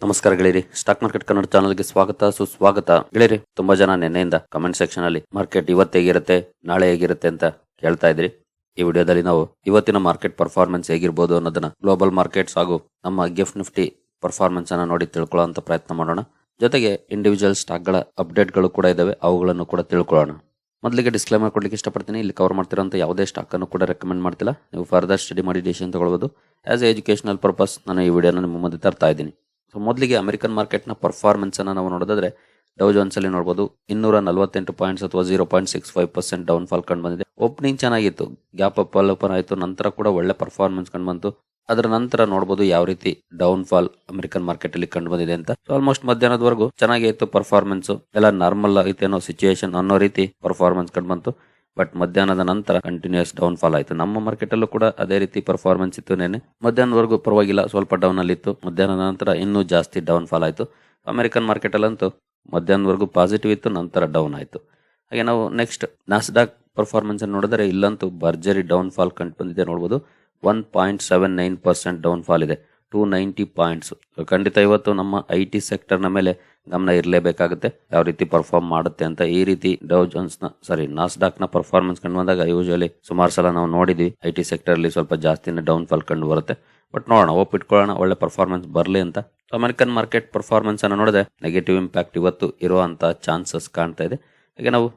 ನಮಸ್ಕಾರ ಗೆಳೆಯರಿ, stock market Kannada ಚಾನಲ್ಗೆ ಸ್ವಾಗತ ಸುಸ್ವಾಗತ. ಗೆಳೆಯರಿ, ತುಂಬಾ ಜನ ನಿನ್ನೆಯಿಂದ ಕಮೆಂಟ್ ಸೆಕ್ಷನ್ ಅಲ್ಲಿ ಮಾರ್ಕೆಟ್ ಇವತ್ತು ಹೇಗಿರುತ್ತೆ, ನಾಳೆ ಹೇಗಿರುತ್ತೆ ಅಂತ ಕೇಳ್ತಾ ಇದ್ರಿ. ಈ ವಿಡಿಯೋದಲ್ಲಿ ನಾವು ಇವತ್ತಿನ ಮಾರ್ಕೆಟ್ ಪರ್ಫಾರ್ಮೆನ್ಸ್ ಹೇಗಿರ್ಬೋದು ಅನ್ನೋದನ್ನ, ಗ್ಲೋಬಲ್ ಮಾರ್ಕೆಟ್ಸ್ ಹಾಗೂ ನಮ್ಮ ಗಿಫ್ಟ್ ನಿಫ್ಟಿ ಪರ್ಫಾರ್ಮೆನ್ಸ್ ಅನ್ನ ನೋಡಿ ತಿಳ್ಕೊಳ್ಳೋ ಪ್ರಯತ್ನ ಮಾಡೋಣ. ಜೊತೆಗೆ ಇಂಡಿವಿಜುವಲ್ ಸ್ಟಾಕ್ ಗಳ ಅಪ್ಡೇಟ್ ಗಳು ಕೂಡ ಇದಾವೆ, ಅವುಗಳನ್ನು ಕೂಡ ತಿಳ್ಕೊಳ್ಳೋಣ. ಮೊದಲಿಗೆ ಡಿಸ್ಕ್ಲೇಮರ್ ಕೊಡ್ಲಿಕ್ಕೆ ಇಷ್ಟಪಡ್ತೀನಿ. ಇಲ್ಲಿ ಕವರ್ ಮಾಡ್ತಿರೋಂಥ ಯಾವುದೇ ಸ್ಟಾಕ್ ಅನ್ನು ಕೂಡ ರೆಕಮೆಂಡ್ ಮಾಡ್ತಿಲ್ಲ. ನೀವು ಫರ್ದರ್ ಸ್ಟಡಿ ಮಾಡಿ ಡಿಸಿಷನ್ ತಗೊಳ್ಬಹುದು. ಆಸ್ ಎ ಎಜುಕೇಶನಲ್ ಪರ್ಪಸ್ ನಾನು ಈ ವಿಡಿಯೋನ ನಿಮ್ಮ ಮುಂದೆ ತರ್ತಾ ಇದ್ದೀನಿ. ಸೊ ಮೊದಲಿಗೆ ಅಮೆರಿಕನ್ ಮಾರ್ಕೆಟ್ನ ಪರ್ಫಾರ್ಮೆನ್ಸ್ ಅನ್ನು ನಾವು ನೋಡೋದಾದ್ರೆ, ಡೌ ಜೋನ್ಸ್ ಅಲ್ಲಿ ನೋಡಬಹುದು 248 ಪಾಯಿಂಟ್ಸ್ ಅಥವಾ 0.65% ಡೌನ್ ಫಾಲ್ ಕಂಡು ಬಂದಿದೆ. ಓಪನಿಂಗ್ ಚೆನ್ನಾಗಿತ್ತು, ಗ್ಯಾಪ್ ಅಪ್ ಓಪನ್ ಆಯಿತು, ನಂತರ ಕೂಡ ಒಳ್ಳೆ ಪರ್ಫಾರ್ಮೆನ್ಸ್ ಕಂಡು ಬಂತು. ಅದರ ನಂತರ ನೋಡಬಹುದು ಯಾವ ರೀತಿ ಡೌನ್ ಫಾಲ್ ಅಮೆರಿಕನ್ ಮಾರ್ಕೆಟ್ ಅಲ್ಲಿ ಕಂಡು ಬಂದಿದೆ ಅಂತ. ಆಲ್ಮೋಸ್ಟ್ ಮಧ್ಯಾಹ್ನದವರೆಗೂ ಚೆನ್ನಾಗೇ ಇತ್ತು ಪರ್ಫಾರ್ಮೆನ್ಸ್, ಎಲ್ಲ ನಾರ್ಮಲ್ ಐತೆ ಅನ್ನೋ ಸಿಚುಯೇಷನ್ ಅನ್ನೋ ರೀತಿ ಪರ್ಫಾರ್ಮೆನ್ಸ್ ಕಂಡು ಬಂತು. ಬಟ್ ಮಧ್ಯಾಹ್ನದ ನಂತರ ಕಂಟಿನ್ಯೂಸ್ ಡೌನ್ ಫಾಲ್ ಆಯಿತು. ನಮ್ಮ ಮಾರ್ಕೆಟ್ ಅಲ್ಲೂ ಕೂಡ ಅದೇ ರೀತಿ ಪರ್ಫಾರ್ಮೆನ್ಸ್ ಇತ್ತು. ನೆನೆ ಮಧ್ಯಾಹ್ನದವರೆಗೂ ಪರವಾಗಿಲ್ಲ, ಸ್ವಲ್ಪ ಡೌನ್ ಅಲ್ಲಿ ಇತ್ತು. ಮಧ್ಯಾಹ್ನದ ನಂತರ ಇನ್ನೂ ಜಾಸ್ತಿ ಡೌನ್ ಫಾಲ್ ಆಯಿತು. ಅಮೆರಿಕನ್ ಮಾರ್ಕೆಟ್ ಅಲ್ಲಂತೂ ಮಧ್ಯಾಹ್ನದವರೆಗೂ ಪಾಸಿಟಿವ್ ಇತ್ತು, ನಂತರ ಡೌನ್ ಆಯಿತು. ಹಾಗೆ ನಾವು ನೆಕ್ಸ್ಟ್ ನಾಸ್ಡಾಕ್ ಪರ್ಫಾರ್ಮೆನ್ಸ್ ಅನ್ನು ನೋಡಿದ್ರೆ, ಇಲ್ಲಂತೂ ಭರ್ಜರಿ ಡೌನ್ ಫಾಲ್ ಕಂಡು ಬಂದಿದೆ. ನೋಡಬಹುದು 1.79% ಡೌನ್ ಫಾಲ್ ಇದೆ, 290 ಪಾಯಿಂಟ್ಸ್. ಖಂಡಿತ ಇವತ್ತು ನಮ್ಮ IT ಸೆಕ್ಟರ್ನ ಮೇಲೆ ಗಮನ ಇರಲೇಬೇಕಾಗುತ್ತೆ, ಯಾವ ರೀತಿ ಪರ್ಫಾರ್ಮ್ ಮಾಡುತ್ತೆ ಅಂತ. ಈ ರೀತಿ ಡೌ ಜೋನ್ಸ್ ನಾಸ್ಡಾಕ್ ನ ಪರ್ಫಾರ್ಮೆನ್ಸ್ ಕಂಡು ಬಂದಾಗ ಯೂಶುವಲಿ ಸುಮಾರು ಸಲ ನಾವು ನೋಡಿದ್ವಿ IT ಸೆಕ್ಟರ್ ಅಲ್ಲಿ ಸ್ವಲ್ಪ ಜಾಸ್ತಿನೇ ಡೌನ್ ಫಾಲ್ ಕಂಡು ಬರುತ್ತೆ. ಬಟ್ ನೋಡೋಣ, ಇಟ್ಕೊಳ್ಳೋಣ, ಒಳ್ಳೆ ಪರ್ಫಾರ್ಮೆನ್ಸ್ ಬರಲಿ ಅಂತ. ಅಮೆರಿಕನ್ ಮಾರ್ಕೆಟ್ ಪರ್ಫಾರ್ಮೆನ್ಸ್ ಅನ್ನು ನೋಡಿದ್ರೆ ನೆಗೆಟಿವ್ ಇಂಪ್ಯಾಕ್ಟ್ ಇವತ್ತು ಇರುವಂತ ಚಾನ್ಸಸ್ ಕಾಣ್ತಾ ಇದೆ. ಹಾಗೆ ನಾವು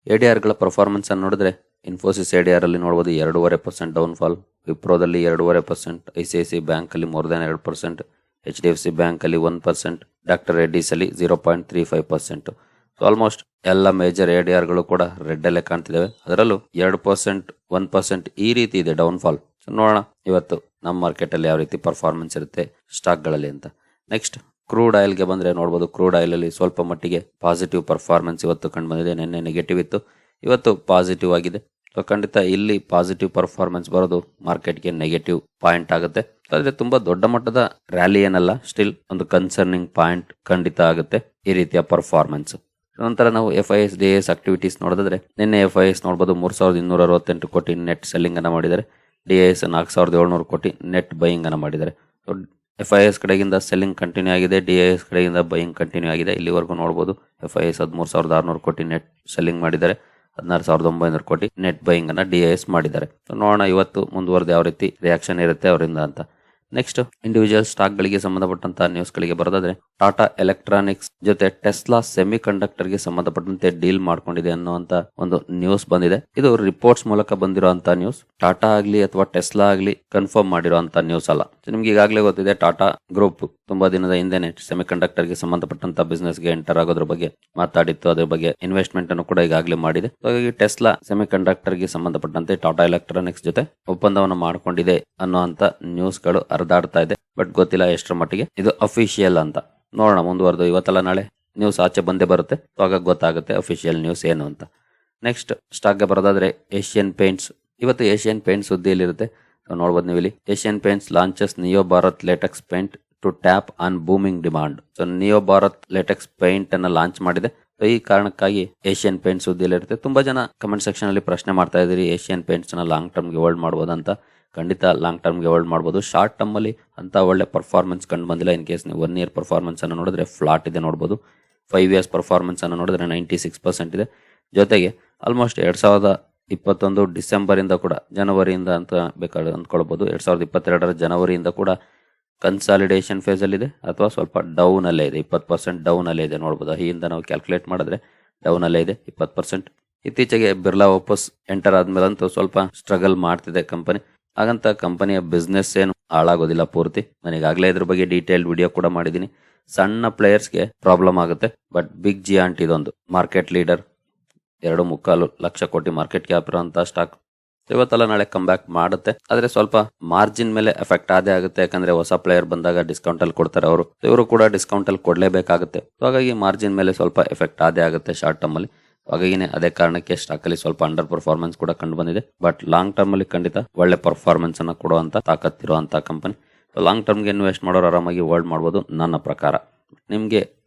ADR ಗಳ ಪರ್ಫಾರ್ಮೆನ್ಸ್ ಅನ್ನು ನೋಡಿದ್ರೆ, ಇನ್ಫೋಸಿಸ್ ADR ಅಲ್ಲಿ ನೋಡಬಹುದು 2.5% ಡೌನ್ ಫಾಲ್, ವಿಪ್ರೋದಲ್ಲಿ 2.5%, ICICI ಬ್ಯಾಂಕ್ ಅಲ್ಲಿ ಮೋರ್ ದನ್ 2%, HDFC ಬ್ಯಾಂಕ್ ಅಲ್ಲಿ 1%, ಡಾಕ್ಟರ್ ರೆಡ್ಡಿಸ್ ಅಲ್ಲಿ 0.35%. ಸೊ ಆಲ್ಮೋಸ್ಟ್ ಎಲ್ಲ ಮೇಜರ್ ADR ಗಳು ಕೂಡ ರೆಡ್ ಅಲ್ಲೇ ಕಾಣ್ತಿದ್ದಾವೆ. ಅದರಲ್ಲೂ 2%, 1% ಈ ರೀತಿ ಇದೆ ಡೌನ್ ಫಾಲ್. ಸೊ ನೋಡೋಣ ಇವತ್ತು ನಮ್ಮ ಮಾರ್ಕೆಟ್ ಅಲ್ಲಿ ಯಾವ ರೀತಿ ಪರ್ಫಾರ್ಮೆನ್ಸ್ ಇರುತ್ತೆ ಸ್ಟಾಕ್ ಗಳಲ್ಲಿ ಅಂತ. ನೆಕ್ಸ್ಟ್ ಕ್ರೂಡ್ ಆಯಿಲ್ ಗೆ ಬಂದ್ರೆ ನೋಡಬಹುದು, ಕ್ರೂಡ್ ಆಯಿಲ್ ಅಲ್ಲಿ ಸ್ವಲ್ಪ ಮಟ್ಟಿಗೆ ಪಾಸಿಟಿವ್ ಪರ್ಫಾರ್ಮೆನ್ಸ್ ಇವತ್ತು ಕಂಡು ಬಂದಿದೆ. ನಿನ್ನೆ ನೆಗೆಟಿವ್ ಇತ್ತು, ಇವತ್ತು ಪಾಸಿಟಿವ್ ಆಗಿದೆ. ಸೊ ಖಂಡಿತ ಇಲ್ಲಿ ಪಾಸಿಟಿವ್ ಪರ್ಫಾರ್ಮೆನ್ಸ್ ಬರೋದು ಮಾರ್ಕೆಟ್ಗೆ ನೆಗೆಟಿವ್ ಪಾಯಿಂಟ್ ಆಗುತ್ತೆ. ಆದ್ರೆ ತುಂಬಾ ದೊಡ್ಡ ಮಟ್ಟದ ರ್ಯಾಲಿ ಏನಲ್ಲ, ಸ್ಟಿಲ್ ಒಂದು ಕನ್ಸರ್ನಿಂಗ್ ಪಾಯಿಂಟ್ ಖಂಡಿತ ಆಗುತ್ತೆ ಈ ರೀತಿಯ ಪರ್ಫಾರ್ಮೆನ್ಸ್. ನಂತರ ನಾವು FIS DIS ಆಕ್ಟಿವಿಟೀಸ್ ನೋಡಿದ್ರೆ, ನಿನ್ನೆ FIS ನೋಡಬಹುದು 3,268 ಕೋಟಿ ನೆಟ್ ಸೆಲ್ಲಿಂಗ್ ಅನ್ನ ಮಾಡಿದ್ದಾರೆ. DIS 4,700 ಕೋಟಿ ನೆಟ್ ಬೈಯಿಂಗ್ ಅನ್ನ ಮಾಡಿದ್ದಾರೆ. FIS ಕಡೆಗಿಂದ ಸೆಲ್ಲಿಂಗ್ ಕಂಟಿನ್ಯೂ ಆಗಿದೆ, DIS ಕಡೆಗಿಂದ ಬೈಯಿಂಗ್ ಕಂಟಿನ್ಯೂ ಆಗಿದೆ. ಇಲ್ಲಿವರೆಗೂ ನೋಡಬಹುದು FIS 13,600 ಕೋಟಿ ನೆಟ್ ಸೆಲ್ಲಿಂಗ್ ಮಾಡಿದ್ದಾರೆ, 16,900 ಕೋಟಿ ನೆಟ್ ಬೈಯಿಂಗ್ ಅನ್ನ DIS ಮಾಡಿದ್ದಾರೆ. ನೋಡೋಣ ಇವತ್ತು ಮುಂದುವರೆದ ಯಾವ ರೀತಿ ರಿಯಾಕ್ಷನ್ ಇರುತ್ತೆ ಅವರಿಂದ ಅಂತ. ನೆಕ್ಸ್ಟ್ ಇಂಡಿವಿಜುವಲ್ ಸ್ಟಾಕ್ ಗಳಿಗೆ ಸಂಬಂಧಪಟ್ಟಂತಹ ನ್ಯೂಸ್ ಗಳಿಗೆ ಬರೋದಾದ್ರೆ, ಟಾಟಾ ಎಲೆಕ್ಟ್ರಾನಿಕ್ಸ್ ಜೊತೆ ಟೆಸ್ಲಾ ಸೆಮಿ ಕಂಡಕ್ಟರ್ ಗೆ ಸಂಬಂಧಪಟ್ಟಂತೆ ಡೀಲ್ ಮಾಡ್ಕೊಂಡಿದೆ ಅನ್ನುವಂತ ಒಂದು ನ್ಯೂಸ್ ಬಂದಿದೆ. ಇದು ರಿಪೋರ್ಟ್ಸ್ ಮೂಲಕ ಬಂದಿರುವಂತಹ ನ್ಯೂಸ್, ಟಾಟಾ ಆಗ್ಲಿ ಅಥವಾ ಟೆಸ್ಲಾ ಆಗ್ಲಿ ಕನ್ಫರ್ಮ್ ಮಾಡಿರುವಂತಹ ನ್ಯೂಸ್ ಅಲ್ಲ. ನಿಮ್ಗೆ ಈಗಾಗಲೇ ಗೊತ್ತಿದೆ, ಟಾಟಾ ಗ್ರೂಪ್ ತುಂಬಾ ದಿನದ ಹಿಂದೆನೆ ಸೆಮಿ ಕಂಡಕ್ಟರ್ ಗೆ ಸಂಬಂಧಪಟ್ಟಂತ ಬಿಸ್ನೆಸ್ ಗೆ ಎಂಟರ್ ಆಗೋದ್ರ ಬಗ್ಗೆ ಮಾತಾಡಿತ್ತು, ಅದ್ರ ಬಗ್ಗೆ ಇನ್ವೆಸ್ಟ್ಮೆಂಟ್ ಅನ್ನು ಕೂಡ ಈಗಾಗಲೇ ಮಾಡಿದೆ. ಹಾಗಾಗಿ ಟೆಸ್ಲಾ ಸೆಮಿ ಕಂಡಕ್ಟರ್ ಗೆ ಸಂಬಂಧಪಟ್ಟಂತೆ ಟಾಟಾ ಎಲೆಕ್ಟ್ರಾನಿಕ್ಸ್ ಜೊತೆ ಒಪ್ಪಂದವನ್ನು ಮಾಡಿಕೊಂಡಿದೆ ಅನ್ನುವಂತ ನ್ಯೂಸ್ ಗಳು ಹರಿದಾಡ್ತಾ ಇದೆ. ಬಟ್ ಗೊತ್ತಿಲ್ಲ ಎಷ್ಟರ ಮಟ್ಟಿಗೆ ಇದು ಅಫಿಷಿಯಲ್ ಅಂತ. ನೋಡೋಣ, ಮುಂದುವರೆದು ಇವತ್ತಲ್ಲ ನಾಳೆ ನ್ಯೂಸ್ ಆಚೆ ಬಂದೇ ಬರುತ್ತೆ, ಆಗ ಗೊತ್ತಾಗುತ್ತೆ ಅಫಿಷಿಯಲ್ ನ್ಯೂಸ್ ಏನು ಅಂತ. ನೆಕ್ಸ್ಟ್ ಸ್ಟಾಕ್ ಗೆ ಬರೋದಾದ್ರೆ ಏಷ್ಯನ್ ಪೇಂಟ್ಸ್. ಇವತ್ತು ಏಷ್ಯನ್ ಪೇಂಟ್ಸ್ ಸುದ್ದಿಯಲ್ಲಿರುತ್ತೆ. ನೋಡಬಹುದು ನೀವು ಇಲ್ಲಿ, Asian Paints launches Neo Bharat latex paint to tap on booming demand. So Neo Bharat latex paint ಅನ್ನ ಲಾಂಚ್ ಮಾಡಿದೆ. ಸೊ ಈ ಕಾರಣಕ್ಕಾಗಿ ಏಷ್ಯನ್ ಪೇಂಟ್ಸ್ ಸುದ್ದಿಯಲ್ಲಿರುತ್ತೆ. ತುಂಬಾ ಜನ ಕಮೆಂಟ್ ಸೆಕ್ಷನ್ ಅಲ್ಲಿ ಪ್ರಶ್ನೆ ಮಾಡ್ತಾ ಇದ್ದೀರಿ, ಏಷ್ಯನ್ ಪೇಂಟ್ಸ್ ನ ಲಾಂಗ್ ಟರ್ಮ್ ಗೆ ಹೋಲ್ಡ್ ಮಾಡಬಹುದಂತ. ಖಂಡಿತ ಲಾಂಗ್ ಟರ್ಮ್ ಗೆ ಹೋಲ್ಡ್ ಮಾಡಬಹುದು. ಶಾರ್ಟ್ ಟರ್ಮ್ ಅಲ್ಲಿ ಅಂತ ಒಳ್ಳೆ ಪರ್ಫಾರ್ಮೆನ್ಸ್ ಕಂಡು ಬಂದಿಲ್ಲ. ಇನ್ ಕೇಸ್ ನೀವು 1 ಇಯರ್ ಪರ್ಫಾರ್ಮೆನ್ಸ್ ಅನ್ನು ನೋಡಿದ್ರೆ ಫ್ಲಾಟ್ ಇದೆ ನೋಡಬಹುದು. 5 ಇಯರ್ಸ್ ಪರ್ಫಾರ್ಮೆನ್ಸ್ ಅನ್ನು ನೋಡಿದ್ರೆ 96% ಇದೆ. ಜೊತೆಗೆ ಆಲ್ಮೋಸ್ಟ್ 2021 ಡಿಸೆಂಬರ್ ಇಂದ ಕೂಡ, ಜನವರಿಯಿಂದ ಅಂತ ಬೇಕಾದ್ರೆ ಅಂದ್ಕೊಳ್ಬಹುದು, 2022 ಜನವರಿಯಿಂದ ಕೂಡ ಕನ್ಸಾಲಿಡೇಷನ್ ಫೇಸ್ ಅಲ್ಲಿ ಇದೆ, ಅಥವಾ ಸ್ವಲ್ಪ ಡೌನ್ ಅಲ್ಲೇ ಇದೆ, 20% ಡೌನ್ ಅಲ್ಲೇ ಇದೆ ನೋಡಬಹುದು. ಹಿಂದೆ ನಾವು ಕ್ಯಾಲ್ಕುಲೇಟ್ ಮಾಡಿದ್ರೆ ಡೌನ್ ಅಲ್ಲೇ ಇದೆ 20%. ಇತ್ತೀಚೆಗೆ ಬಿರ್ಲಾ ವಾಪಸ್ ಎಂಟರ್ ಆದ್ಮೇಲಂತೂ ಸ್ವಲ್ಪ ಸ್ಟ್ರಗಲ್ ಮಾಡ್ತಿದೆ ಕಂಪನಿ. ಹಾಗಂತ ಕಂಪನಿಯ ಬಿಸ್ನೆಸ್ ಏನು ಹಾಳಾಗೋದಿಲ್ಲ ಪೂರ್ತಿ. ನಾನು ಈಗಾಗಲೇ ಇದ್ರ ಬಗ್ಗೆ ಡೀಟೇಲ್ ವಿಡಿಯೋ ಕೂಡ ಮಾಡಿದ್ದೀನಿ. ಸಣ್ಣ ಪ್ಲೇಯರ್ಸ್ಗೆ ಪ್ರಾಬ್ಲಮ್ ಆಗುತ್ತೆ, ಬಟ್ ಬಿಗ್ ಜಿಯಾಂಟ್ ಇದೊಂದು ಮಾರ್ಕೆಟ್ ಲೀಡರ್, 2.25 ಲಕ್ಷ ಕೋಟಿ ಮಾರ್ಕೆಟ್ ಕ್ಯಾಪ್ ಇರುವಂತಹ ಸ್ಟಾಕ್. ಇವತ್ತಲ್ಲ ನಾಳೆ ಕಮ್ ಬ್ಯಾಕ್ ಮಾಡುತ್ತೆ, ಆದ್ರೆ ಸ್ವಲ್ಪ ಮಾರ್ಜಿನ್ ಮೇಲೆ ಎಫೆಕ್ಟ್ ಆದೇ ಆಗುತ್ತೆ. ಯಾಕಂದ್ರೆ ಹೊಸ ಪ್ಲೇಯರ್ ಬಂದಾಗ ಡಿಸ್ಕೌಂಟ್ ಅಲ್ಲಿ ಕೊಡ್ತಾರೆ ಅವರು, ಇವರು ಕೂಡ ಡಿಸ್ಕೌಂಟ್ ಅಲ್ಲಿ ಕೊಡ್ಲೇಬೇಕಾಗುತ್ತೆ. ಹಾಗಾಗಿ ಮಾರ್ಜಿನ್ ಮೇಲೆ ಸ್ವಲ್ಪ ಎಫೆಕ್ಟ್ ಆದೇ ಆಗುತ್ತೆ ಶಾರ್ಟ್ ಟರ್ಮ್ ಅಲ್ಲಿ. ಹಾಗಾಗಿನೇ ಅದೇ ಕಾರಣಕ್ಕೆ ಸ್ಟಾಕ್ ಅಲ್ಲಿ ಸ್ವಲ್ಪ ಅಂಡರ್ ಪರ್ಫಾರ್ಮೆನ್ಸ್ ಕೂಡ ಕಂಡು ಬಂದಿದೆ. ಬಟ್ ಲಾಂಗ್ ಟರ್ಮ್ ಅಲ್ಲಿ ಖಂಡಿತ ಒಳ್ಳೆ ಪರ್ಫಾರ್ಮೆನ್ಸ್ ಅನ್ನ ಕೊಡುವಂತ ತಾಕತ್ತಿರುವಂತಹ ಕಂಪನಿ. ಲಾಂಗ್ ಟರ್ಮ್ಗೆ ಇನ್ವೆಸ್ಟ್ ಮಾಡೋರು ಆರಾಮಾಗಿ ಹೋಲ್ಡ್ ಮಾಡಬಹುದು ನನ್ನ ಪ್ರಕಾರ. ನಿಮ್ಗೆ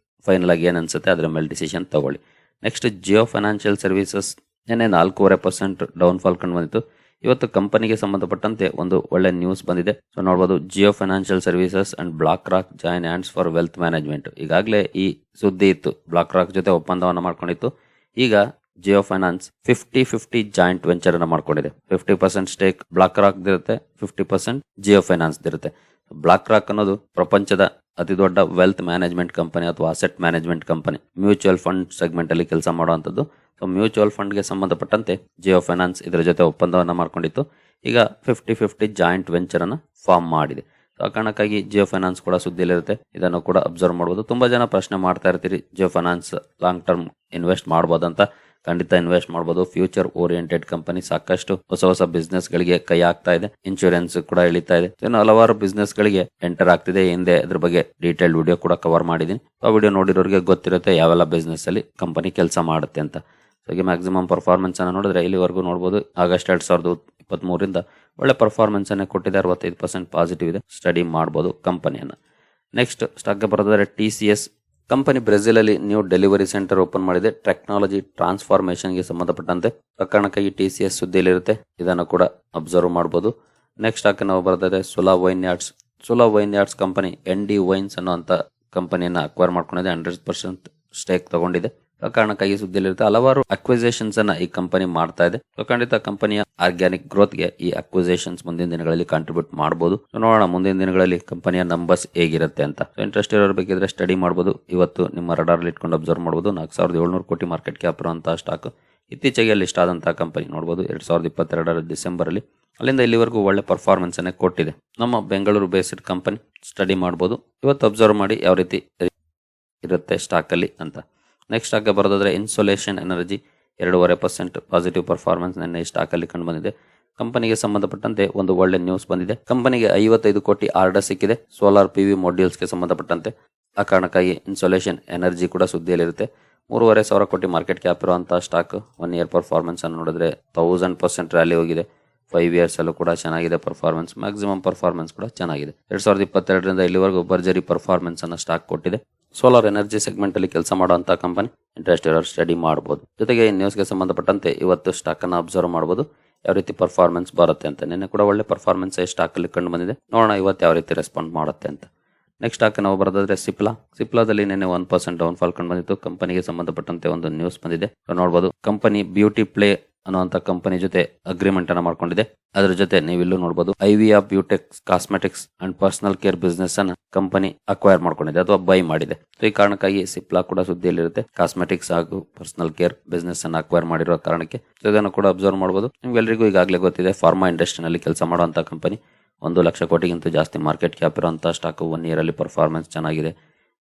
ಫೈನಲ್ ಆಗಿ ಏನ್ ಅನ್ಸುತ್ತೆ ಅದ್ರ ಮೇಲೆ ಡಿಸಿಷನ್ ತಗೊಳ್ಳಿ. ನೆಕ್ಸ್ಟ್ ಜಿಯೋ ಫೈನಾನ್ಷಿಯಲ್ ಸರ್ವಿಸಸ್ ನಿನ್ನೆ 4.5% ಡೌನ್ ಫಾಲ್ ಕಂಡು ಬಂದಿತ್ತು. ಇವತ್ತು ಕಂಪನಿಗೆ ಸಂಬಂಧಪಟ್ಟಂತೆ ಒಂದು ಒಳ್ಳೆ ನ್ಯೂಸ್ ಬಂದಿದೆ. ಸೊ ನೋಡಬಹುದು, Jio financial services and black rock join hands for wealth management. ಈಗಾಗಲೇ ಈ ಸುದ್ದಿ ಇತ್ತು, ಬ್ಲಾಕ್ ರಾಕ್ ಜೊತೆ ಒಪ್ಪಂದವನ್ನು ಮಾಡ್ಕೊಂಡಿತ್ತು. ಈಗ ಜಿಯೋ ಫೈನಾನ್ಸ್ 50-50 ಜಾಯಿಂಟ್ ವೆಂಚರ್ ಅನ್ನ ಮಾಡ್ಕೊಂಡಿದೆ. 50% ಸ್ಟೇಕ್ ಬ್ಲಾಕ್ ರಾಕ್ ಇರುತ್ತೆ, 50% ಜಿಯೋ ಫೈನಾನ್ಸ್ ಇರುತ್ತೆ. ಬ್ಲಾಕ್ ರಾಕ್ ಅನ್ನೋದು ಪ್ರಪಂಚದ ಅತಿ ದೊಡ್ಡ ವೆಲ್ತ್ ಮ್ಯಾನೇಜ್ಮೆಂಟ್ ಕಂಪನಿ ಅಥವಾ asset management company, mutual fund segment ಅಲ್ಲಿ ಕೆಲಸ ಮಾಡುವಂತದ್ದು. ಸೊ ಮ್ಯೂಚುವಲ್ ಫಂಡ್ಗೆ ಸಂಬಂಧಪಟ್ಟಂತೆ ಜಿಯೋ ಫೈನಾನ್ಸ್ ಇದರ ಜೊತೆ ಒಪ್ಪಂದವನ್ನ ಮಾಡ್ಕೊಂಡಿತ್ತು. ಈಗ 50-50 ಜಾಯಿಂಟ್ ವೆಂಚರ್ ಅನ್ನ ಫಾರ್ಮ್ ಮಾಡಿದೆ. ಆ ಕಾರಣಕ್ಕಾಗಿ ಜಿಯೋ ಫೈನಾನ್ಸ್ ಕೂಡ ಸುದ್ದಿಯಲ್ಲಿರುತ್ತೆ. ಇದನ್ನು ಕೂಡ ಅಬ್ಸರ್ವ್ ಮಾಡಬಹುದು. ತುಂಬಾ ಜನ ಪ್ರಶ್ನೆ ಮಾಡ್ತಾ ಇರ್ತೀರಿ, Jio finance long term invest ಮಾಡಬಹುದಂತ. ಖಂಡಿತ ಇನ್ವೆಸ್ಟ್ ಮಾಡಬಹುದು. ಫ್ಯೂಚರ್ ಓರಿಯೆಂಟೆಡ್ ಕಂಪನಿ, ಸಾಕಷ್ಟು ಹೊಸ ಬಿಸ್ನೆಸ್ ಗಳಿಗೆ ಕೈ ಹಾಕ್ತಾ ಇದೆ. ಇನ್ಶೂರೆನ್ಸ್ ಕೂಡ ಇಳಿತಾ ಇದೆ. ಇನ್ನು ಹಲವಾರು ಬಿಸ್ನೆಸ್ ಗಳಿಗೆ ಎಂಟರ್ ಆಗ್ತಿದೆ. ಹಿಂದೆ ಅದ್ರ ಬಗ್ಗೆ ಡೀಟೇಲ್ ವಿಡಿಯೋ ಕೂಡ ಕವರ್ ಮಾಡಿದೀನಿ. ಆ ವಿಡಿಯೋ ನೋಡಿರೋರಿಗೆ ಗೊತ್ತಿರುತ್ತೆ ಯಾವೆಲ್ಲ ಬಿಸ್ನೆಸ್ ಅಲ್ಲಿ ಕಂಪನಿ ಕೆಲಸ ಮಾಡುತ್ತೆ ಅಂತ. ಹಾಗೆ ಮ್ಯಾಕ್ಸಿಮಮ್ ಪರ್ಫಾರ್ಮೆನ್ಸ್ ಅನ್ನ ನೋಡಿದ್ರೆ ಇಲ್ಲಿವರೆಗೂ ನೋಡಬಹುದು, ಆಗಸ್ಟ್ 2023 ಒಳ್ಳೆ ಪರ್ಫಾರ್ಮೆನ್ಸ್ ಅನ್ನ ಕೊಟ್ಟಿದೆ. 65% ಪಾಸಿಟಿವ್ ಇದೆ. ಸ್ಟಡಿ ಮಾಡಬಹುದು ಕಂಪನಿಯನ್ನ. ನೆಕ್ಸ್ಟ್ ಸ್ಟಾಕ್ ಬರೋದಾದ್ರೆ TCS ಕಂಪನಿ ಬ್ರೆಜಿಲ್ ಅಲ್ಲಿ ನ್ಯೂ ಡೆಲಿವರಿ ಸೆಂಟರ್ ಓಪನ್ ಮಾಡಿದೆ. ಟೆಕ್ನಾಲಜಿ ಟ್ರಾನ್ಸ್ಫಾರ್ಮೇಶನ್ ಗೆ ಸಂಬಂಧಪಟ್ಟಂತೆ ಕಾರಣಕ್ಕಾಗಿ TCS ಸುದ್ದಿಯಲ್ಲಿರುತ್ತೆ. ಇದನ್ನು ಕೂಡ ಅಬ್ಸರ್ವ್ ಮಾಡಬಹುದು. ನೆಕ್ಸ್ಟ್ ಸ್ಟಾಕ್ ನಾವು ಬರೋದಾದ್ರೆ Sula vineyards company ND wines ಅನ್ನುವಂತ ಕಂಪನಿಯನ್ನ ಅಕ್ವೈರ್ ಮಾಡ್ಕೊಂಡಿದೆ. 100% ಸ್ಟೇಕ್ ತಗೊಂಡಿದೆ. ಕಾರಣಕ್ಕಾಗಿ ಸುದ್ದಿಯಲ್ಲಿರುತ್ತೆ. ಹಲವಾರು ಅಕ್ವಿಸೇಷನ್ಸ್ ಅನ್ನ ಈ ಕಂಪನಿ ಮಾಡ್ತಾ ಇದೆ. ಖಂಡಿತ ಕಂಪನಿಯ ಆರ್ಗ್ಯಾನಿಕ್ ಗ್ರೋತ್ ಗೆ ಈ ಅಕ್ವಿಸೇಷನ್ಸ್ ಮುಂದಿನ ದಿನಗಳಲ್ಲಿ ಕಾಂಟ್ರಿಬ್ಯೂಟ್ ಮಾಡಬಹುದು. ನೋಡೋಣ ಮುಂದಿನ ದಿನಗಳಲ್ಲಿ ಕಂಪನಿಯ ನಂಬರ್ಸ್ ಹೇಗಿರುತ್ತೆ ಅಂತ. ಇಂಟ್ರೆಸ್ಟ್ ಇರೋರ ಬೇಕಿದ್ರೆ ಸ್ಟಡಿ ಮಾಡಬಹುದು. ಇವತ್ತು ನಿಮ್ಮ ರಡಾರ್ ಇಟ್ಕೊಂಡು ಅಬ್ಸರ್ವ್ ಮಾಡಬಹುದು. 4700 ಕೋಟಿ ಮಾರ್ಕೆಟ್ ಕ್ಯಾಪ್ ಇರುವಂತಹ ಸ್ಟಾಕ್. ಇತ್ತೀಚೆಗೆ ಲಿಸ್ಟ್ ಆದಂತಹ ಕಂಪನಿ ನೋಡಬಹುದು 2022 ಡಿಸೆಂಬರ್ ಅಲ್ಲಿ. ಅಲ್ಲಿಂದ ಇಲ್ಲಿವರೆಗೂ ಒಳ್ಳೆ ಪರ್ಫಾರ್ಮೆನ್ಸ್ ಅನ್ನ ಕೊಟ್ಟಿದೆ. ನಮ್ಮ ಬೆಂಗಳೂರು ಬೇಸ್ಡ್ ಕಂಪನಿ. ಸ್ಟಡಿ ಮಾಡಬಹುದು. ಇವತ್ತು ಅಬ್ಸರ್ವ್ ಮಾಡಿ ಯಾವ ರೀತಿ ಇರುತ್ತೆ ಸ್ಟಾಕ್ ಅಲ್ಲಿ ಅಂತ. ನೆಕ್ಸ್ಟ್ ಸ್ಟಾಕ್ ಬರೋದಾದ್ರೆ ಇನ್ಸೋಲೇಷನ್ ಎನರ್ಜಿ 2.5% ಪಾಸಿಟಿವ್ ಪರ್ಫಾರ್ಮೆನ್ಸ್ ನಿನ್ನೆ ಸ್ಟಾಕ್ ಅಲ್ಲಿ ಕಂಡು ಬಂದಿದೆ. ಕಂಪನಿಗೆ ಸಂಬಂಧಪಟ್ಟಂತೆ ಒಂದು ಒಳ್ಳೆ ನ್ಯೂಸ್ ಬಂದಿದೆ. ಕಂಪನಿಗೆ 55 ಕೋಟಿ ಆರ್ಡರ್ ಸಿಕ್ಕಿದೆ ಸೋಲಾರ್ PV ಮಾಡ್ಯೂಲ್ಸ್ ಗೆ ಸಂಬಂಧಪಟ್ಟಂತೆ. ಆ ಕಾರಣಕ್ಕಾಗಿ ಇನ್ಸೋಲೇಷನ್ ಎನರ್ಜಿ ಕೂಡ ಸುದ್ದಿಯಲ್ಲಿರುತ್ತೆ. 3,500 ಕೋಟಿ ಮಾರ್ಕೆಟ್ ಕ್ಯಾಪ್ ಇರುವಂತಹ ಸ್ಟಾಕ್. 1 ಇಯರ್ ಪರ್ಫಾರ್ಮೆನ್ಸ್ ಅನ್ನು ನೋಡಿದ್ರೆ 1000% ರ್ಯಾಲಿ ಹೋಗಿದೆ. 5 ಇಯರ್ಸ್ ಅಲ್ಲೂ ಕೂಡ ಚೆನ್ನಾಗಿದೆ ಪರ್ಫಾರ್ಮೆನ್ಸ್. ಮ್ಯಾಕ್ಸಿಮಮ್ ಪರ್ಫಾರ್ಮೆನ್ಸ್ ಕೂಡ ಚೆನ್ನಾಗಿದೆ. 2022 ಇಲ್ಲಿವರೆಗೂ ಭರ್ಜರಿ ಪರ್ಫಾರ್ಮೆನ್ಸ್ ಅನ್ನ ಸ್ಟಾಕ್ ಕೊಟ್ಟಿದೆ. ಸೋಲಾರ್ ಎನರ್ಜಿ ಸೆಗ್ಮೆಂಟ್ ಅಲ್ಲಿ ಕೆಲಸ ಮಾಡುವಂತಹ ಕಂಪನಿ. ಇಂಟ್ರೆಸ್ಟ್ ಇರೋರು ಸ್ಟಡಿ ಮಾಡಬಹುದು. ಜೊತೆಗೆ ಈ ನ್ಯೂಸ್ಗೆ ಸಂಬಂಧಪಟ್ಟಂತೆ ಇವತ್ತು ಸ್ಟಾಕ್ ಅನ್ನ ಅಬ್ಸರ್ವ್ ಮಾಡಬಹುದು, ಯಾವ ರೀತಿ ಪರ್ಫಾರ್ಮೆನ್ಸ್ ಬರುತ್ತೆ ಅಂತ. ನಿನ್ನೆ ಕೂಡ ಒಳ್ಳೆ ಪರ್ಫಾರ್ಮೆನ್ಸ್ ಸ್ಟಾಕ್ ಅಲ್ಲಿ ಕಂಡು ಬಂದಿದೆ. ನೋಡೋಣ ಇವತ್ತು ಯಾವ ರೀತಿ ರೆಸ್ಪಾಂಡ್ ಮಾಡುತ್ತೆ ಅಂತ. ನೆಕ್ಸ್ಟ್ ಸ್ಟಾಕ್ ನಾವು ಬರೋದಾದ್ರೆ ಸಿಪ್ಲಾದಲ್ಲಿ ನಿನ್ನೆ 1% ಡೌನ್ ಫಾಲ್ ಕಂಡು ಬಂದಿತ್ತು. ಕಂಪನಿಗೆ ಸಂಬಂಧಪಟ್ಟಂತೆ ಒಂದು ನ್ಯೂಸ್ ಬಂದಿದೆ. ನೋಡಬಹುದು, ಕಂಪನಿ ಬ್ಯೂಟಿ ಪ್ಲೇ ಅನ್ನುವಂತ ಕಂಪನಿ ಜೊತೆ ಅಗ್ರಿಮೆಂಟ್ ಅನ್ನ ಮಾಡ್ಕೊಂಡಿದೆ. ಅದರ ಜೊತೆ ನೀವು ಇಲ್ಲೂ ನೋಡಬಹುದು IVF beautex cosmetics and personal care business ಅನ್ನ ಕಂಪನಿ ಅಕ್ವೈರ್ ಮಾಡ್ಕೊಂಡಿದೆ ಅಥವಾ ಬೈ ಮಾಡಿದೆ. ಈ ಕಾರಣಕ್ಕಾಗಿ ಸಿಪ್ಲಾ ಕೂಡ ಸುದ್ದಿಯಲ್ಲಿರುತ್ತೆ. ಕಾಸ್ಮೆಟಿಕ್ಸ್ ಹಾಗೂ ಪರ್ಸನಲ್ ಕೇರ್ ಬಿಸ್ನೆಸ್ ಅನ್ನ ಅಕ್ವೈರ್ ಮಾಡಿರೋ ಕಾರಣಕ್ಕೆ ಇದನ್ನು ಕೂಡ ಅಬ್ಸರ್ವ್ ಮಾಡಬಹುದು. ನಿಮ್ಗೆಲ್ಲರಿಗೂ ಈಗಾಗಲೇ ಗೊತ್ತಿದೆ, ಫಾರ್ಮಾ ಇಂಡಸ್ಟ್ರಿನಲ್ಲಿ ಕೆಲಸ ಮಾಡುವಂತಹ ಕಂಪನಿ. 1 ಲಕ್ಷ ಕೋಟಿಗಿಂತ ಜಾಸ್ತಿ ಮಾರ್ಕೆಟ್ ಕ್ಯಾಪ್ ಇರುವಂತಹ ಸ್ಟಾಕ್. 1 ಇಯರ್ ಅಲ್ಲಿ ಪರ್ಫಾರ್ಮೆನ್ಸ್ ಚೆನ್ನಾಗಿದೆ.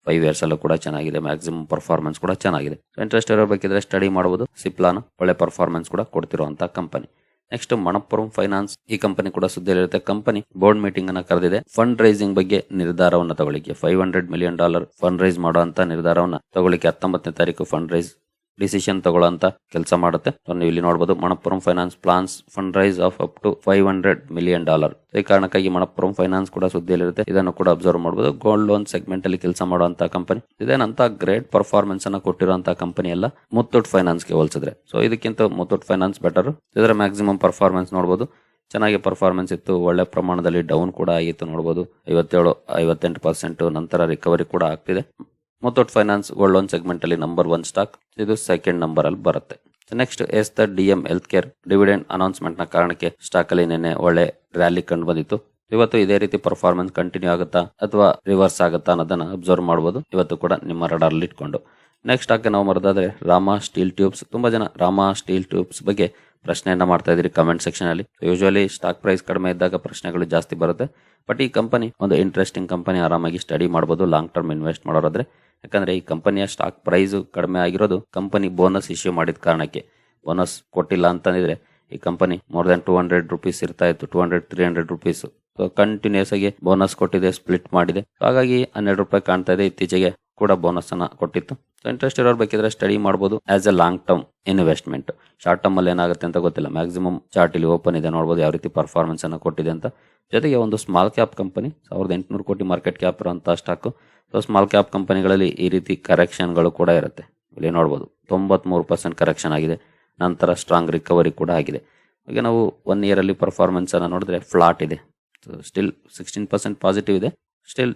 5 ಇಯರ್ಸ್ ಅಲ್ಲೂ ಕೂಡ ಚೆನ್ನಾಗಿದೆ. ಮ್ಯಾಕ್ಸಿಮಮ್ ಪರ್ಫಾರ್ಮೆನ್ಸ್ ಕೂಡ ಚೆನ್ನಾಗಿದೆ. ಇಂಟ್ರೆಸ್ಟ್ ಇರಬೇಕಿದ್ರೆ ಸ್ಟಡಿ ಮಾಡಬಹುದು. ಸಿಪ್ಲಾನ ಒಳ್ಳೆ ಪರ್ಫಾರ್ಮೆನ್ಸ್ ಕೂಡ ಕೊಡ್ತಿರುವಂತಹ ಕಂಪನಿ. Next Manappuram finance. ಈ ಕಂಪನಿ ಕೂಡ ಸುದ್ದಿಯಲ್ಲಿರುತ್ತೆ. ಕಂಪನಿ ಬೋರ್ಡ್ ಮೀಟಿಂಗ್ ಅನ್ನ ಕರೆದಿದೆ. ಫಂಡ್ ರೈಸಿಂಗ್ ಬಗ್ಗೆ ನಿರ್ಧಾರವನ್ನು ತಗೊಳ್ಳಿಕ್ಕೆ $500 ಮಿಲಿಯನ್ ಫಂಡ್ ರೈಸ್ ಮಾಡುವಂತ ನಿರ್ಧಾರವನ್ನ ತಗೊಳ್ಳಿಕ್ಕೆ 19ನೇ ತಾರೀಕು ಫಂಡ್ ರೈಸ್ ಡಿಸಿಷನ್ ತಗೊಳ್ಳೋಂತ ಕೆಲಸ ಮಾಡುತ್ತೆ. ನೀವು ಇಲ್ಲಿ ನೋಡಬಹುದು, Manappuram finance plans fund raise of up to $500 million. ಈ ಕಾರಣಕ್ಕಾಗಿ ಮಣಪ್ಪುರಂ ಫೈನಾನ್ಸ್ ಕೂಡ ಸುದ್ದಿಯಲ್ಲಿರುತ್ತೆ. ಇದನ್ನು ಕೂಡ ಅಬ್ಸರ್ವ್ ಮಾಡಬಹುದು. ಗೋಲ್ಡ್ ಲೋನ್ ಸೆಗ್ಮೆಂಟ್ ಅಲ್ಲಿ ಕೆಲಸ ಮಾಡುವಂತಹ ಕಂಪನಿ. ಇದೇನಂತ ಗ್ರೇಟ್ ಪರ್ಫಾರ್ಮೆನ್ಸ್ ಅನ್ನ ಕೊಟ್ಟಿರುವಂತಹ ಕಂಪನಿ ಅಲ್ಲ ಮುತ್ತೂಟ್ ಫೈನಾನ್ಸ್ ಗೆ ಹೋಲಿಸಿದ್ರೆ. ಸೊ ಇದಕ್ಕಿಂತ ಮುತ್ತೂಟ್ ಫೈನಾನ್ಸ್ ಬೆಟರ್. ಇದರ ಮ್ಯಾಕ್ಸಿಮಮ್ ಪರ್ಫಾರ್ಮೆನ್ಸ್ ನೋಡಬಹುದು, ಚೆನ್ನಾಗಿ ಪರ್ಫಾರ್ಮೆನ್ಸ್ ಇತ್ತು. ಒಳ್ಳೆ ಪ್ರಮಾಣದಲ್ಲಿ ಡೌನ್ ಕೂಡ ಆಗಿತ್ತು. ನೋಡಬಹುದು 57-58% ನಂತರ ರಿಕವರಿ ಕೂಡ ಆಗ್ತಿದೆ. Muthoot finance gold loan segment ಅಲ್ಲಿ ನಂಬರ್ 1 ಸ್ಟಾಕ್. ಇದು ಸೆಕೆಂಡ್ ನಂಬರ್ ಅಲ್ಲಿ ಬರುತ್ತೆ. Next DM health care dividend announcement ನ ಕಾರಣಕ್ಕೆ ಸ್ಟಾಕ್ ಅಲ್ಲಿ ನಿನ್ನೆ ಒಳ್ಳೆ ರ್ಯಾಲಿ ಕಂಡು ಬಂದಿತ್ತು. ಇವತ್ತು ಇದೇ ರೀತಿ ಪರ್ಫಾರ್ಮೆನ್ಸ್ ಕಂಟಿನ್ಯೂ ಆಗುತ್ತಾ ಅಥವಾ ರಿವರ್ಸ್ ಆಗುತ್ತಾ ಅನ್ನೋದನ್ನ ಅಬ್ಸರ್ವ್ ಮಾಡಬಹುದು. ಇವತ್ತು ಕೂಡ ನಿಮ್ಮ ರಡಾರ್ ಇಟ್ಕೊಂಡು. ನೆಕ್ಸ್ಟ್ ಸ್ಟಾಕ್ ನಾವು ಬರೋದಾದ್ರೆ ರಾಮಾ ಸ್ಟೀಲ್ ಟ್ಯೂಬ್ಸ್. ತುಂಬಾ ಜನ ರಾಮಾ ಸ್ಟೀಲ್ ಟ್ಯೂಬ್ಸ್ ಬಗ್ಗೆ ಪ್ರಶ್ನೆಯನ್ನ ಮಾಡ್ತಾ ಇದ್ರಿ ಕಮೆಂಟ್ ಸೆಕ್ಷನ್ ಅಲ್ಲಿ. ಯೂಶುವಲಿ ಸ್ಟಾಕ್ ಪ್ರೈಸ್ ಕಡಿಮೆ ಇದ್ದಾಗ ಪ್ರಶ್ನೆಗಳು ಜಾಸ್ತಿ ಬರುತ್ತೆ. ಬಟ್ ಈ ಕಂಪನಿ ಒಂದು ಇಂಟ್ರೆಸ್ಟಿಂಗ್ ಕಂಪನಿ. ಆರಾಮಾಗಿ ಸ್ಟಡಿ ಮಾಡಬಹುದು ಲಾಂಗ್ ಟರ್ಮ್ ಇನ್ವೆಸ್ಟ್ ಮಾಡೋರಾದ್ರೆ. ಯಾಕಂದ್ರೆ ಈ ಕಂಪನಿಯ ಸ್ಟಾಕ್ ಪ್ರೈಸ್ ಕಡಿಮೆ ಆಗಿರೋದು ಕಂಪನಿ ಬೋನಸ್ ಇಶ್ಯೂ ಮಾಡಿದ ಕಾರಣಕ್ಕೆ. ಬೋನಸ್ ಕೊಟ್ಟಿಲ್ಲ ಅಂತಂದಿದ್ರೆ ಈ ಕಂಪನಿ ಮೋರ್ ದನ್ ₹200 ಇರ್ತಾ ಇತ್ತು. ₹200-300. ಕಂಟಿನ್ಯೂಸ್ ಆಗಿ ಬೋನಸ್ ಕೊಟ್ಟಿದೆ, ಸ್ಪ್ಲಿಟ್ ಮಾಡಿದೆ. ಹಾಗಾಗಿ ₹12 ಕಾಣ್ತಾ ಇದೆ. ಇತ್ತೀಚೆಗೆ ಕೂಡ ಬೋನಸ್ ಅನ್ನ ಕೊಟ್ಟಿತ್ತು. ಇಂಟ್ರೆಸ್ಟ್ ಇರೋರು ಬೇಕಿದ್ರೆ ಸ್ಟಡಿ ಮಾಡಬಹುದು as A long term investment. Short term ಅಲ್ಲಿ ಏನಾಗುತ್ತೆ ಅಂತ ಗೊತ್ತಿಲ್ಲ. ಮ್ಯಾಕ್ಸಿಮಮ್ ಚಾರ್ಟ್ ಇಲ್ಲಿ ಓಪನ್ ಇದೆ, ನೋಡಬಹುದು ಯಾವ ರೀತಿ ಪರ್ಫಾರ್ಮೆನ್ಸ್ ಅನ್ನ ಕೊಟ್ಟಿದೆ ಅಂತ. ಜೊತೆಗೆ ಒಂದು ಸ್ಮಾಲ್ ಕ್ಯಾಪ್ ಕಂಪನಿ, 1800 ಕೋಟಿ ಮಾರ್ಕೆಟ್ ಕ್ಯಾಪ್ ಇರುವಂತಹ ಸ್ಟಾಕ್. ಸೊ ಸ್ಮಾಲ್ ಕ್ಯಾಪ್ ಕಂಪನಿಗಳಲ್ಲಿ ಈ ರೀತಿ ಕರೆಕ್ಷನ್ಗಳು ಕೂಡ ಇರುತ್ತೆ. ಇಲ್ಲಿ ನೋಡಬಹುದು 93% ಕರೆಕ್ಷನ್ ಆಗಿದೆ. ನಂತರ ಸ್ಟ್ರಾಂಗ್ ರಿಕವರಿ ಕೂಡ ಆಗಿದೆ. ಈಗ ನಾವು 1 year ಅಲ್ಲಿ ಪರ್ಫಾರ್ಮೆನ್ಸ್ ಅನ್ನ ನೋಡಿದ್ರೆ ಫ್ಲಾಟ್ ಇದೆ. ಸ್ಟಿಲ್ 16% ಪಾಸಿಟಿವ್ ಇದೆ. ಸ್ಟಿಲ್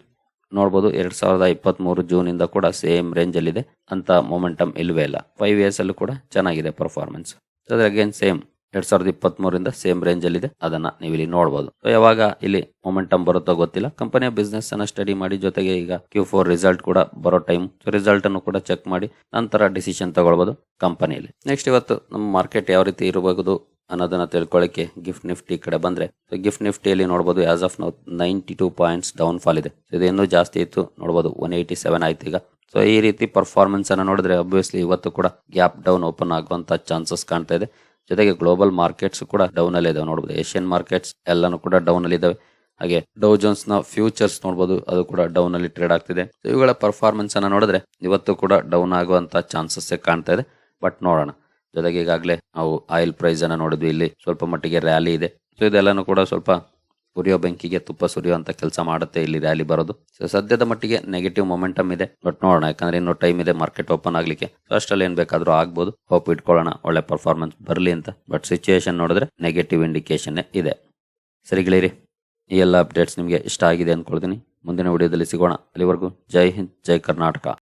ನೋಡ್ಬೋದು 2023 ಜೂನ್ ಇಂದ ಕೂಡ ಸೇಮ್ ರೇಂಜ್ ಅಲ್ಲಿ ಇದೆ ಅಂತ ಮೊಮೆಂಟಮ್ ಇಲ್ವೇ ಇಲ್ಲ. 5 years ಅಲ್ಲೂ ಕೂಡ ಚೆನ್ನಾಗಿದೆ ಪರ್ಫಾರ್ಮೆನ್ಸ್. ಅದ್ರ ಅಗೇನ್ ಸೇಮ್ 2023 ಸೇಮ್ ರೇಂಜ್ ಅಲ್ಲಿ ಇದೆ, ಅದನ್ನ ನೀವು ಇಲ್ಲಿ ನೋಡಬಹುದು. ಯಾವಾಗ ಇಲ್ಲಿ ಮೊಮೆಂಟಮ್ ಬರುತ್ತೋ ಗೊತ್ತಿಲ್ಲ. ಕಂಪನಿಯ ಬಿಸ್ನೆಸ್ ಅನ್ನ ಸ್ಟಡಿ ಮಾಡಿ, ಜೊತೆಗೆ ಈಗ Q4 ರಿಸಲ್ಟ್ ಕೂಡ ಬರೋ ಟೈಮ್, ರಿಸಲ್ಟ್ ಅನ್ನು ಕೂಡ ಚೆಕ್ ಮಾಡಿ ನಂತರ ಡಿಸಿಷನ್ ತಗೊಳ್ಬಹುದು ಕಂಪನಿಯಲ್ಲಿ. ನೆಕ್ಸ್ಟ್ ಇವತ್ತು ನಮ್ಮ ಮಾರ್ಕೆಟ್ ಯಾವ ರೀತಿ ಇರಬಹುದು ಅನ್ನೋದನ್ನ ತಿಳ್ಕೊಳ್ಳಿಕ್ಕೆ ಗಿಫ್ಟ್ ನಿಫ್ಟಿ ಕಡೆ ಬಂದ್ರೆ, ಗಿಫ್ಟ್ ನಿಫ್ಟಿಯಲ್ಲಿ ನೋಡಬಹುದು as of now 92 points down fall ಇದೆ. ಇದು ಇನ್ನೂ ಜಾಸ್ತಿ ಇತ್ತು, ನೋಡಬಹುದು 187 ಆಯ್ತು ಈಗ. ಸೊ ಈ ರೀತಿ ಪರ್ಫಾರ್ಮೆನ್ಸ್ ಅನ್ನ ನೋಡಿದ್ರೆ ಅಬ್ವಿಯಸ್ಲಿ ಇವತ್ತು ಕೂಡ ಗ್ಯಾಪ್ ಡೌನ್ ಓಪನ್ ಆಗುವಂತ ಚಾನ್ಸಸ್ ಕಾಣ್ತಾ ಇದೆ. ಜೊತೆಗೆ ಗ್ಲೋಬಲ್ ಮಾರ್ಕೆಟ್ಸ್ ಕೂಡ ಡೌನ್ ಅಲ್ಲಿ ಇದಾವೆ ನೋಡಬಹುದು. ಏಷ್ಯನ್ ಮಾರ್ಕೆಟ್ಸ್ ಎಲ್ಲಾನು ಕೂಡ ಡೌನ್ ಅಲ್ಲಿ ಇದಾವೆ. ಹಾಗೆ ಡೌ ಜೋನ್ಸ್ ನ ಫ್ಯೂಚರ್ಸ್ ನೋಡಬಹುದು, ಅದು ಕೂಡ ಡೌನ್ ಅಲ್ಲಿ ಟ್ರೇಡ್ ಆಗ್ತಿದೆ. ಇವುಗಳ ಪರ್ಫಾರ್ಮೆನ್ಸ್ ಅನ್ನ ನೋಡಿದ್ರೆ ಇವತ್ತು ಕೂಡ ಡೌನ್ ಆಗುವಂತ ಚಾನ್ಸಸ್ ಕಾಣ್ತಾ ಇದೆ. ಬಟ್ ನೋಡೋಣ. ಜೊತೆಗೆ ಈಗಾಗಲೇ ನಾವು ಆಯಿಲ್ ಪ್ರೈಸ್ ಅನ್ನ ನೋಡಿದ್ವಿ, ಇಲ್ಲಿ ಸ್ವಲ್ಪ ಮಟ್ಟಿಗೆ ರ್ಯಾಲಿ ಇದೆ. ಸೊ ಇದೆಲ್ಲಾನು ಕೂಡ ಸ್ವಲ್ಪ ಉರಿಯೋ ಬೆಂಕಿಗೆ ತುಪ್ಪ ಸುರಿಯುವಂತ ಕೆಲಸ ಮಾಡುತ್ತೆ ಇಲ್ಲಿ ರ್ಯಾಲಿ ಬರೋದು. ಸೊ ಸದ್ಯದ ಮಟ್ಟಿಗೆ ನೆಗೆಟಿವ್ ಮೊಮೆಂಟಮ್ ಇದೆ. ಬಟ್ ನೋಡೋಣ, ಯಾಕಂದ್ರೆ ಇನ್ನೂ ಟೈಮ್ ಇದೆ ಮಾರ್ಕೆಟ್ ಓಪನ್ ಆಗ್ಲಿಕ್ಕೆ. ಸೊ ಅಷ್ಟಲ್ಲಿ ಏನ್ ಬೇಕಾದ್ರೂ ಆಗ್ಬೋದು. ಹೋಪ್ ಇಟ್ಕೊಳ್ಳೋಣ ಒಳ್ಳೆ ಪರ್ಫಾರ್ಮೆನ್ಸ್ ಬರಲಿ ಅಂತ. ಬಟ್ ಸಿಚುಯೇಷನ್ ನೋಡಿದ್ರೆ ನೆಗೆಟಿವ್ ಇಂಡಿಕೇಶನ್ ಇದೆ. ಸರಿ ಗೆಳೆಯರಿ, ಈ ಎಲ್ಲ ಅಪ್ಡೇಟ್ಸ್ ನಿಮಗೆ ಇಷ್ಟ ಆಗಿದೆ ಅನ್ಕೊಳ್ತೀನಿ. ಮುಂದಿನ ವಿಡಿಯೋದಲ್ಲಿ ಸಿಗೋಣ. ಅಲ್ಲಿವರೆಗೂ ಜೈ ಹಿಂದ್, ಜೈ ಕರ್ನಾಟಕ.